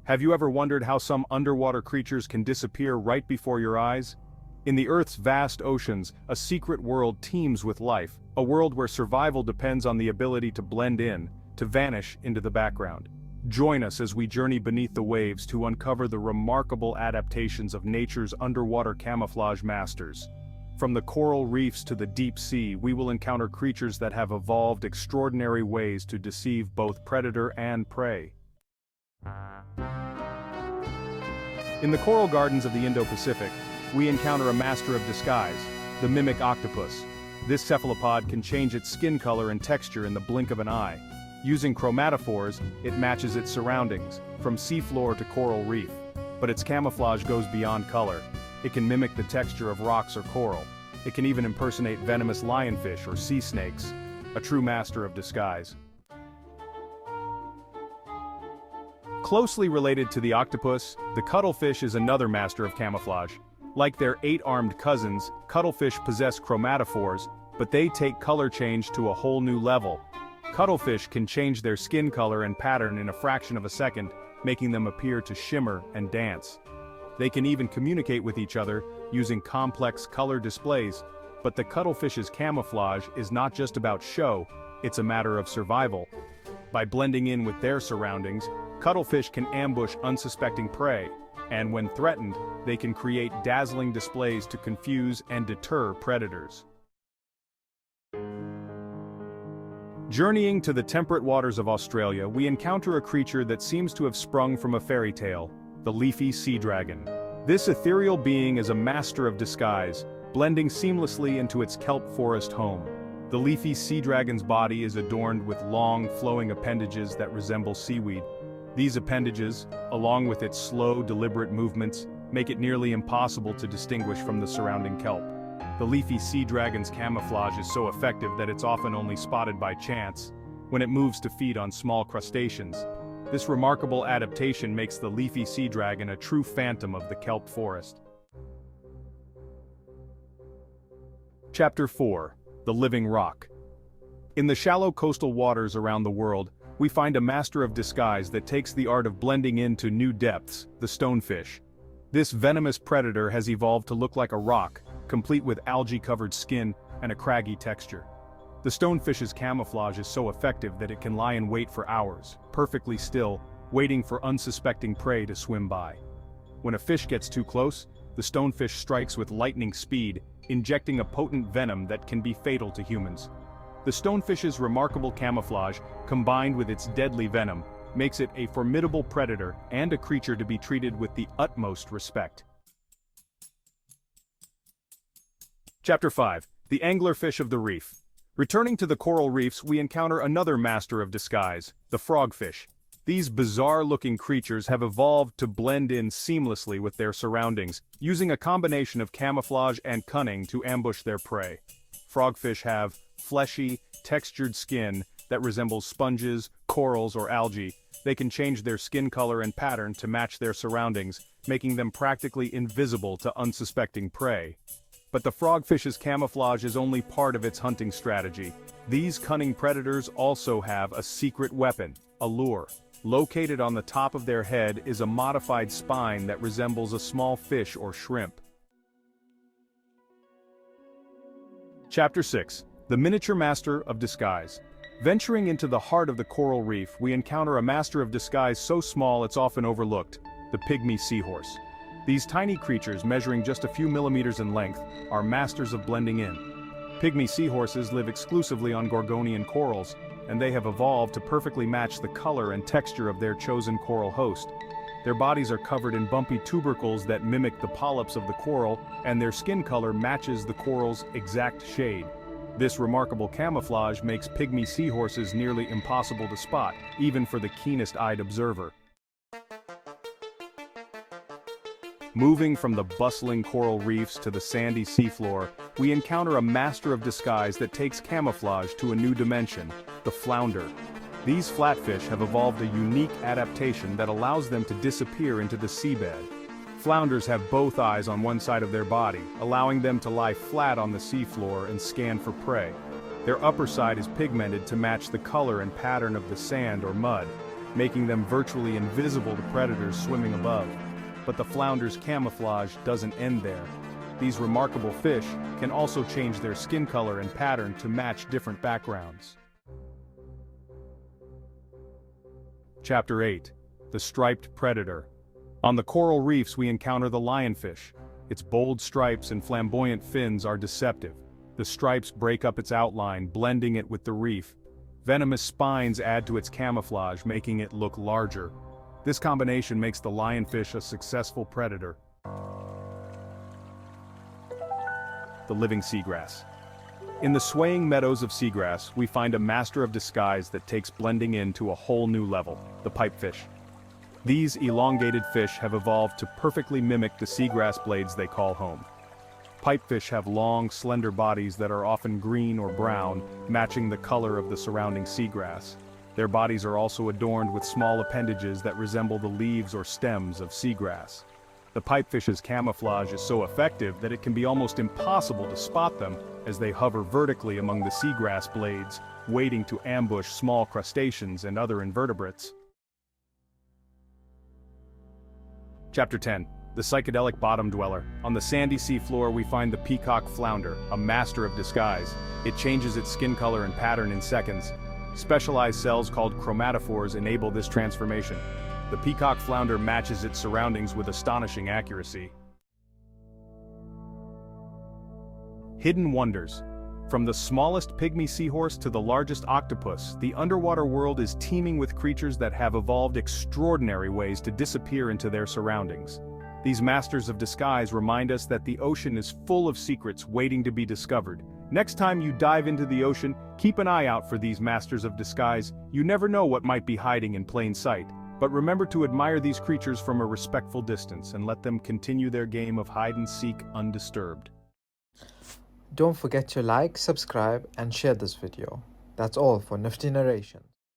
Have you ever wondered how some underwater creatures can disappear right before your eyes? In the Earth's vast oceans, a secret world teems with life, a world where survival depends on the ability to blend in, to vanish into the background. Join us as we journey beneath the waves to uncover the remarkable adaptations of nature's underwater camouflage masters. From the coral reefs to the deep sea, we will encounter creatures that have evolved extraordinary ways to deceive both predator and prey. In the coral gardens of the Indo-Pacific, we encounter a master of disguise, the mimic octopus. This cephalopod can change its skin color and texture in the blink of an eye. Using chromatophores, it matches its surroundings, from seafloor to coral reef. But its camouflage goes beyond color. It can mimic the texture of rocks or coral. It can even impersonate venomous lionfish or sea snakes. A true master of disguise. Closely related to the octopus, the cuttlefish is another master of camouflage. Like their 8-armed cousins, cuttlefish possess chromatophores, but they take color change to a whole new level. Cuttlefish can change their skin color and pattern in a fraction of a second, making them appear to shimmer and dance. They can even communicate with each other using complex color displays, but the cuttlefish's camouflage is not just about show, it's a matter of survival. By blending in with their surroundings, cuttlefish can ambush unsuspecting prey, and when threatened, they can create dazzling displays to confuse and deter predators. Journeying to the temperate waters of Australia, we encounter a creature that seems to have sprung from a fairy tale, the leafy sea dragon. This ethereal being is a master of disguise, blending seamlessly into its kelp forest home. The leafy sea dragon's body is adorned with long, flowing appendages that resemble seaweed. These appendages, along with its slow, deliberate movements, make it nearly impossible to distinguish from the surrounding kelp. The leafy sea dragon's camouflage is so effective that it's often only spotted by chance, when it moves to feed on small crustaceans. This remarkable adaptation makes the leafy sea dragon a true phantom of the kelp forest. Chapter 4. The Living Rock. In the shallow coastal waters around the world, we find a master of disguise that takes the art of blending into new depths, the stonefish. This venomous predator has evolved to look like a rock, complete with algae-covered skin and a craggy texture. The stonefish's camouflage is so effective that it can lie in wait for hours, perfectly still, waiting for unsuspecting prey to swim by. When a fish gets too close, the stonefish strikes with lightning speed, injecting a potent venom that can be fatal to humans. The stonefish's remarkable camouflage, combined with its deadly venom, makes it a formidable predator and a creature to be treated with the utmost respect. Chapter 5. The Anglerfish of the Reef. Returning to the coral reefs, we encounter another master of disguise, the frogfish. These bizarre-looking creatures have evolved to blend in seamlessly with their surroundings, using a combination of camouflage and cunning to ambush their prey. Frogfish have fleshy, textured skin that resembles sponges, corals, or algae. They can change their skin color and pattern to match their surroundings, making them practically invisible to unsuspecting prey. But the frogfish's camouflage is only part of its hunting strategy. These cunning predators also have a secret weapon, a lure. Located on the top of their head is a modified spine that resembles a small fish or shrimp. Chapter 6. The Miniature Master of Disguise. Venturing into the heart of the coral reef, we encounter a master of disguise so small it's often overlooked, the pygmy seahorse. These tiny creatures, measuring just a few millimeters in length, are masters of blending in. Pygmy seahorses live exclusively on Gorgonian corals, and they have evolved to perfectly match the color and texture of their chosen coral host. Their bodies are covered in bumpy tubercles that mimic the polyps of the coral, and their skin color matches the coral's exact shade. This remarkable camouflage makes pygmy seahorses nearly impossible to spot, even for the keenest-eyed observer. Moving from the bustling coral reefs to the sandy seafloor, we encounter a master of disguise that takes camouflage to a new dimension, the flounder. These flatfish have evolved a unique adaptation that allows them to disappear into the seabed. Flounders have both eyes on one side of their body, allowing them to lie flat on the seafloor and scan for prey. Their upper side is pigmented to match the color and pattern of the sand or mud. making them virtually invisible to predators swimming above. But the flounder's camouflage doesn't end there. These remarkable fish can also change their skin color and pattern to match different backgrounds. Chapter 8. The Striped Predator. On the coral reefs we encounter the lionfish. Its bold stripes and flamboyant fins are deceptive. The stripes break up its outline, blending it with the reef. Venomous spines add to its camouflage, making it look larger. This combination makes the lionfish a successful predator. The living seagrass. In the swaying meadows of seagrass, we find a master of disguise that takes blending in to a whole new level, the pipefish. These elongated fish have evolved to perfectly mimic the seagrass blades they call home. Pipefish have long, slender bodies that are often green or brown, matching the color of the surrounding seagrass. Their bodies are also adorned with small appendages that resemble the leaves or stems of seagrass. The pipefish's camouflage is so effective that it can be almost impossible to spot them as they hover vertically among the seagrass blades, waiting to ambush small crustaceans and other invertebrates. Chapter 10. The Psychedelic Bottom Dweller. On the sandy seafloor we find the peacock flounder, a master of disguise. It changes its skin color and pattern in seconds. Specialized cells called chromatophores enable this transformation. The peacock flounder matches its surroundings with astonishing accuracy. Hidden wonders. From the smallest pygmy seahorse to the largest octopus, the underwater world is teeming with creatures that have evolved extraordinary ways to disappear into their surroundings. These masters of disguise remind us that the ocean is full of secrets waiting to be discovered. Next time you dive into the ocean, keep an eye out for these masters of disguise. You never know what might be hiding in plain sight. But remember to admire these creatures from a respectful distance and let them continue their game of hide-and-seek undisturbed. Don't forget to like, subscribe and share this video. That's all for Nifty Narrations.